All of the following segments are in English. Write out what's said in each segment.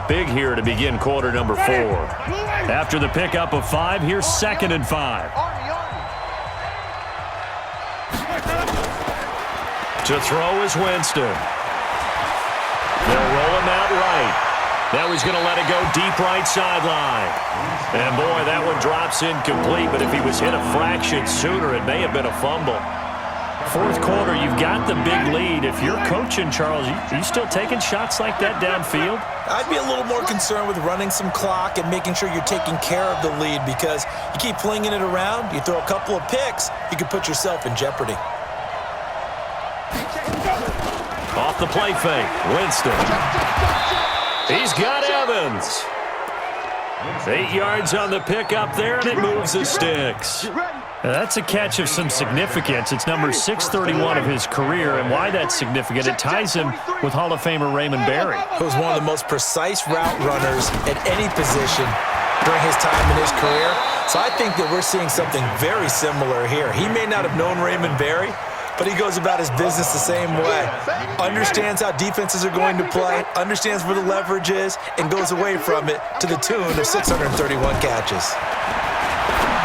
big here to begin quarter number 4. After the pickup of 5, here's 2nd and 5. To throw is Winston. They'll roll him out right. Now he's going to let it go deep right sideline. And, boy, that one drops incomplete, but if he was hit a fraction sooner, it may have been a fumble. 4th quarter, you've got the big lead. If you're coaching, Charles, you still taking shots like that downfield? I'd be a little more concerned with running some clock and making sure you're taking care of the lead, because you keep flinging it around, you throw a couple of picks, you can put yourself in jeopardy. Off the play fake, Winston. He's got Evans. 8 yards on the pickup there, and it moves the sticks. Now, that's a catch of some significance. It's number 631 of his career, and why that's significant, it ties him with Hall of Famer Raymond Berry. He was one of the most precise route runners at any position during his time in his career. So I think that we're seeing something very similar here. He may not have known Raymond Berry, but he goes about his business the same way. Understands how defenses are going to play, understands where the leverage is, and goes away from it to the tune of 631 catches.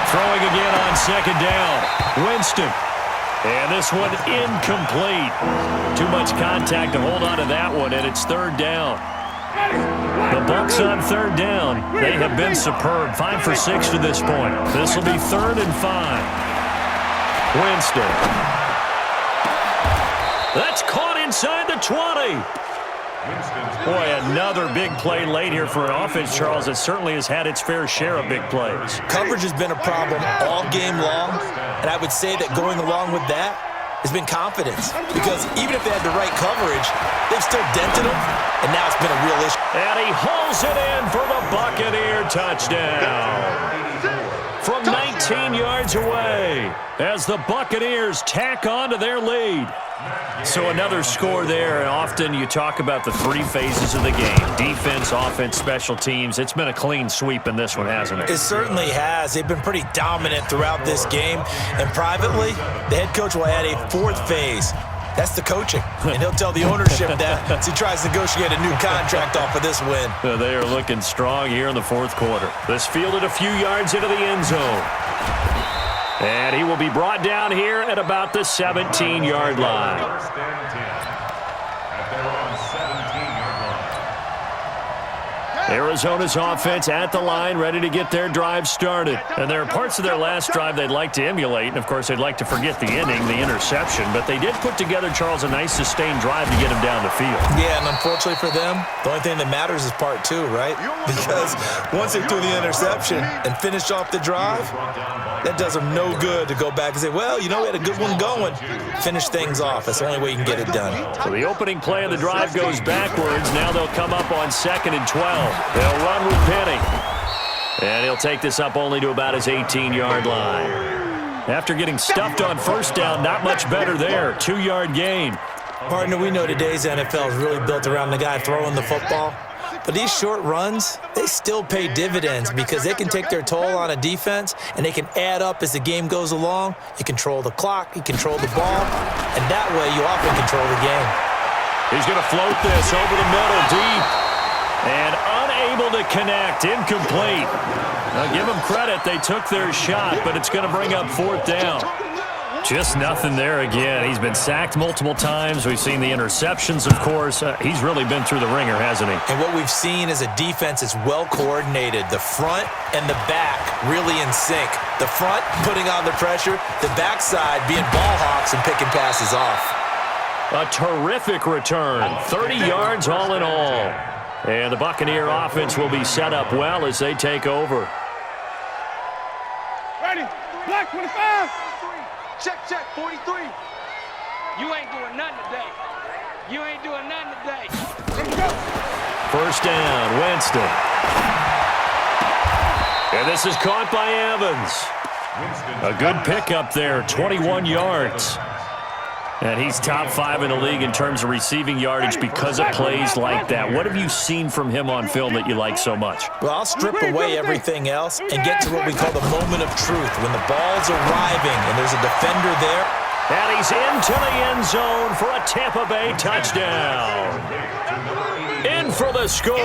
Throwing again on 2nd down. Winston. And this one incomplete. Too much contact to hold on to that one, and it's 3rd down. The Bucs on 3rd down. They have been superb. 5 for 6 to this point. This will be 3rd and 5. Winston. That's caught inside the 20. Boy, another big play late here for an offense, Charles, that certainly has had its fair share of big plays. Coverage has been a problem all game long, and I would say that going along with that has been confidence, because even if they had the right coverage, they've still dented them, and now it's been a real issue. And he hauls it in for the Buccaneer touchdown. From 19 yards away, as the Buccaneers tack on to their lead. So another score there, and often you talk about the 3 phases of the game: defense, offense, special teams. It's been a clean sweep in this one, hasn't it? It certainly has. They've been pretty dominant throughout this game, and privately, the head coach will add a 4th phase. That's the coaching, and he'll tell the ownership that as he tries to negotiate a new contract off of this win. They are looking strong here in the 4th quarter. This fielded a few yards into the end zone. And he will be brought down here at about the 17-yard line. Arizona's offense at the line, ready to get their drive started. And there are parts of their last drive they'd like to emulate. And, of course, they'd like to forget the inning, the interception. But they did put together, Charles, a nice sustained drive to get him down the field. Yeah, and unfortunately for them, the only thing that matters is part 2, right? Because once they threw the interception and finished off the drive, that does them no good to go back and say, well, you know, we had a good one going. Finish things off. That's the only way you can get it done. So the opening play of the drive goes backwards. Now they'll come up on 2nd and 12. They'll run with Penny. And he'll take this up only to about his 18-yard line. After getting stuffed on 1st down, not much better there. 2-yard gain. Partner, we know today's NFL is really built around the guy throwing the football. But these short runs, they still pay dividends because they can take their toll on a defense, and they can add up as the game goes along. You control the clock, you control the ball, and that way you often control the game. He's going to float this over the middle deep. And unable to connect, incomplete. Now give them credit, they took their shot, but it's going to bring up 4th down. Just nothing there again. He's been sacked multiple times. We've seen the interceptions, of course. He's really been through the ringer, hasn't he? And what we've seen is a defense that's well coordinated. The front and the back really in sync. The front putting on the pressure, the backside being ball hawks and picking passes off. A terrific return, 30 yards all in all. And the Buccaneer offense will be set up well as they take over. Ready, black 25. Check, 43. You ain't doing nothing today. You ain't doing nothing today. Let's go. 1st down, Winston. And this is caught by Evans. A good pickup there, 21 yards. And he's top 5 in the league in terms of receiving yardage because of plays like that. What have you seen from him on film that you like so much? Well, I'll strip away everything else and get to what we call the moment of truth. When the ball's arriving and there's a defender there. And he's into the end zone for a Tampa Bay touchdown. In for the score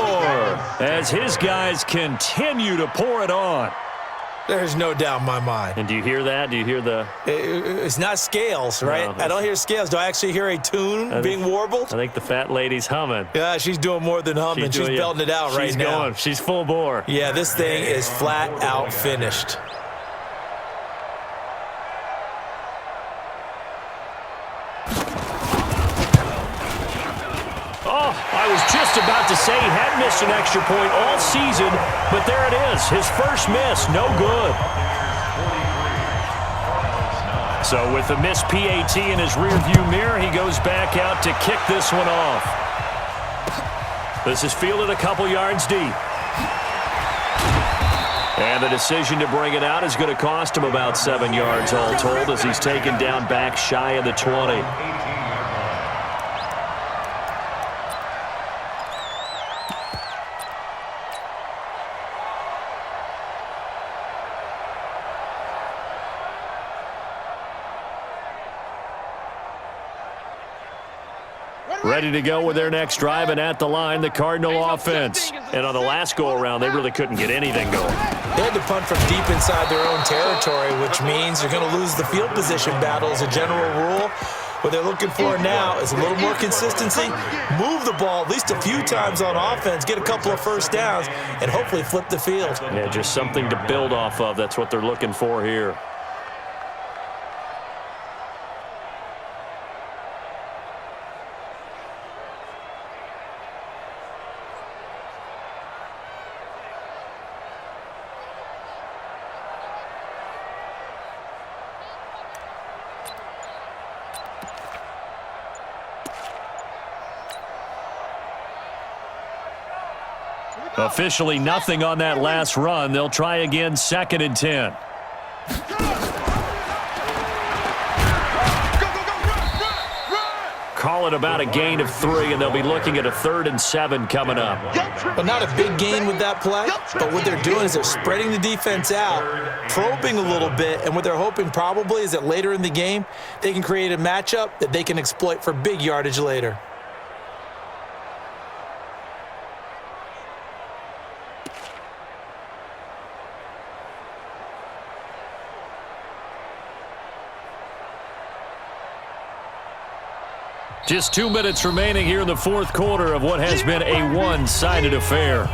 as his guys continue to pour it on. There's no doubt in my mind. And do you hear that? Do you hear the... It's not scales, right? No, I don't hear scales. Do I actually hear a tune being warbled? I think the fat lady's humming. Yeah, she's doing more than humming. She's belting it out right now. Going. She's full bore. Yeah, this thing is flat out finished. Oh, I was just about to say he hadn't missed an extra point all season, but there it is. His first miss, no good. So with the missed PAT in his rearview mirror, he goes back out to kick this one off. This is fielded a couple yards deep. And the decision to bring it out is going to cost him about 7 yards all told as he's taken down back shy of the 20. Ready to go with their next drive, and at the line, the Cardinal offense. And on the last go-around, they really couldn't get anything going. They had to punt from deep inside their own territory, which means they're going to lose the field position battle as a general rule. What they're looking for now is a little more consistency, move the ball at least a few times on offense, get a couple of first downs, and hopefully flip the field. Yeah, just something to build off of. That's what they're looking for here. Officially nothing on that last run. They'll try again, 2nd and 10. Call it about a gain of 3, and they'll be looking at a 3rd and 7 coming up. But not a big gain with that play, but what they're doing is they're spreading the defense out, probing a little bit, and what they're hoping probably is that later in the game, they can create a matchup that they can exploit for big yardage later. Just 2 minutes remaining here in the 4th quarter of what has been a one-sided affair.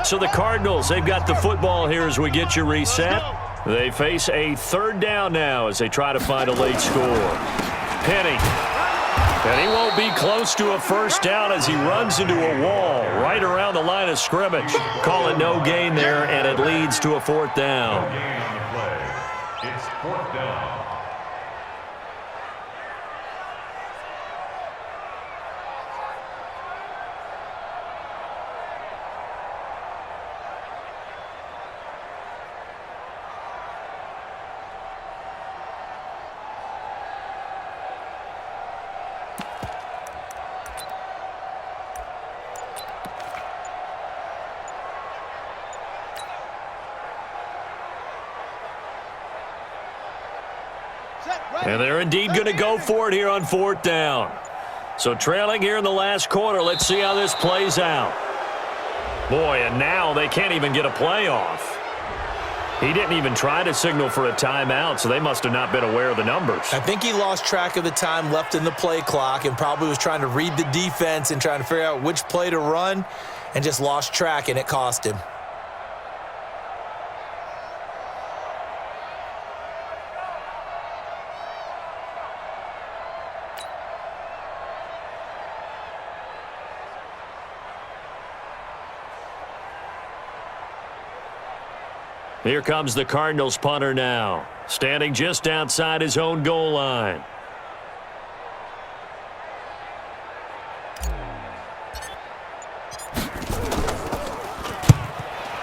So the Cardinals, they've got the football here as we get you reset. They face a 3rd down now as they try to find a late score. Penny. And he won't be close to a first down as he runs into a wall right around the line of scrimmage. Call it no gain there, and it leads to a 4th down. It's 4th down. And they're indeed going to go for it here on 4th down. So trailing here in the last quarter, let's see how this plays out. Boy, and now they can't even get a play off. He didn't even try to signal for a timeout, so they must have not been aware of the numbers. I think he lost track of the time left in the play clock and probably was trying to read the defense and trying to figure out which play to run and just lost track, and it cost him. Here comes the Cardinals punter now, standing just outside his own goal line.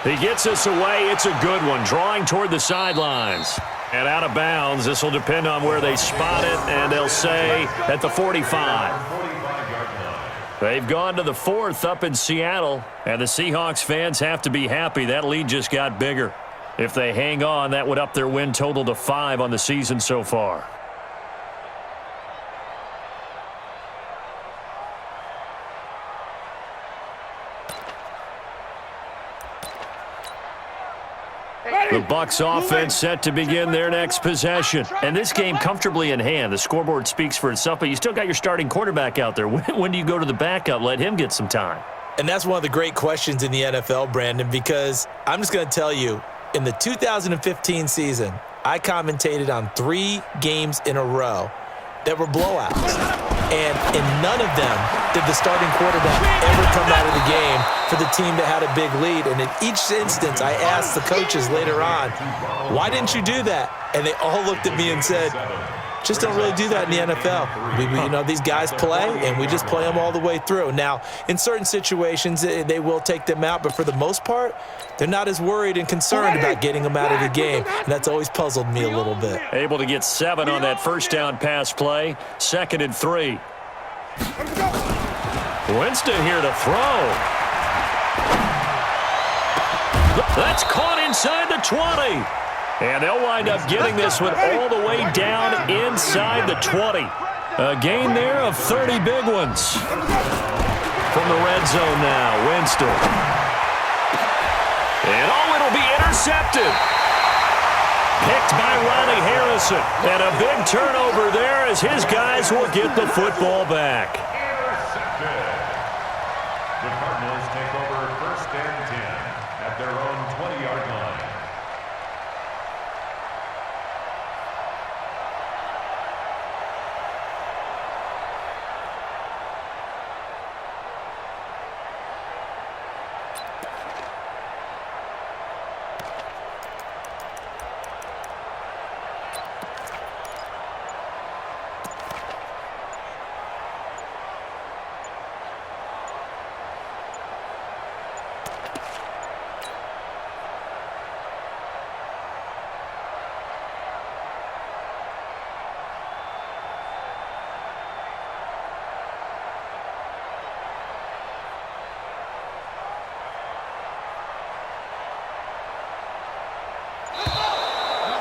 He gets us away. It's a good one, drawing toward the sidelines. And out of bounds, this will depend on where they spot it, and they'll say at the 45. They've gone to the fourth up in Seattle, and the Seahawks fans have to be happy. That lead just got bigger. If they hang on, that would up their win total to 5 on the season so far. The Bucs offense set to begin their next possession. And this game comfortably in hand. The scoreboard speaks for itself, but you still got your starting quarterback out there. When do you go to the backup? Let him get some time. And that's one of the great questions in the NFL, Brandon, because I'm just going to tell you, in the 2015 season, I commentated on 3 games in a row that were blowouts. And in none of them did the starting quarterback ever come out of the game for the team that had a big lead. And in each instance, I asked the coaches later on, why didn't you do that? And they all looked at me and said, just don't really do that in the NFL. These guys play, and we just play them all the way through. Now, in certain situations, they will take them out, but for the most part, they're not as worried and concerned about getting them out of the game, and that's always puzzled me a little bit. Able to get 7 on that first down pass play. 2nd and 3. Winston here to throw. That's caught inside the 20. And they'll wind up getting this one all the way down inside the 20. A gain there of 30 big ones. From the red zone now, Winston. And it'll be intercepted. Picked by Riley Harrison. And a big turnover there as his guys will get the football back. Intercepted. The Cardinals take over 1st and 10 at their own 20-yard line.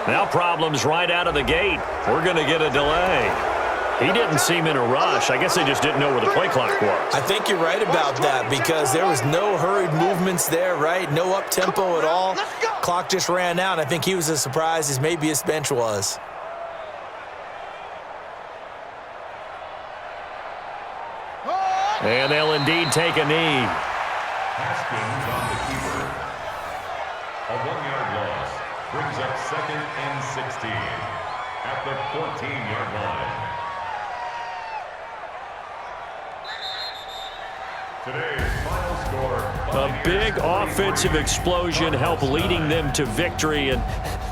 Now problems right out of the gate. We're going to get a delay. He didn't seem in a rush. I guess they just didn't know where the play clock was. I think you're right about that because there was no hurried movements there, right? No up-tempo at all. Clock just ran out. I think he was as surprised as maybe his bench was. And they'll indeed take a knee. Haskins on the keeper. A 1-yard loss brings up 2nd and 16 at the 14-yard line. Today's final score. A big offensive explosion helped leading them to victory. And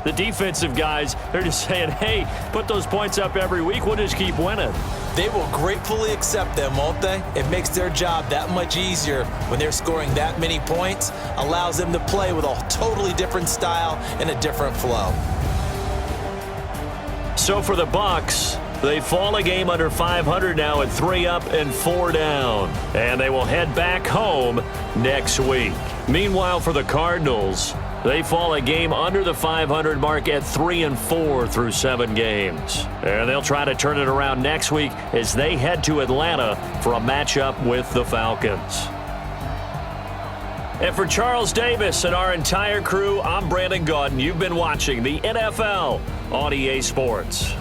the defensive guys, they're just saying, hey, put those points up every week. We'll just keep winning. They will gratefully accept them, won't they? It makes their job that much easier when they're scoring that many points. Allows them to play with a totally different style and a different flow. So for the Bucs, they fall a game under 500 now at 3 up and 4 down. And they will head back home next week. Meanwhile, for the Cardinals, they fall a game under the 500 mark at 3 and 4 through 7 games. And they'll try to turn it around next week as they head to Atlanta for a matchup with the Falcons. And for Charles Davis and our entire crew, I'm Brandon Gaudin. You've been watching the NFL on EA Sports.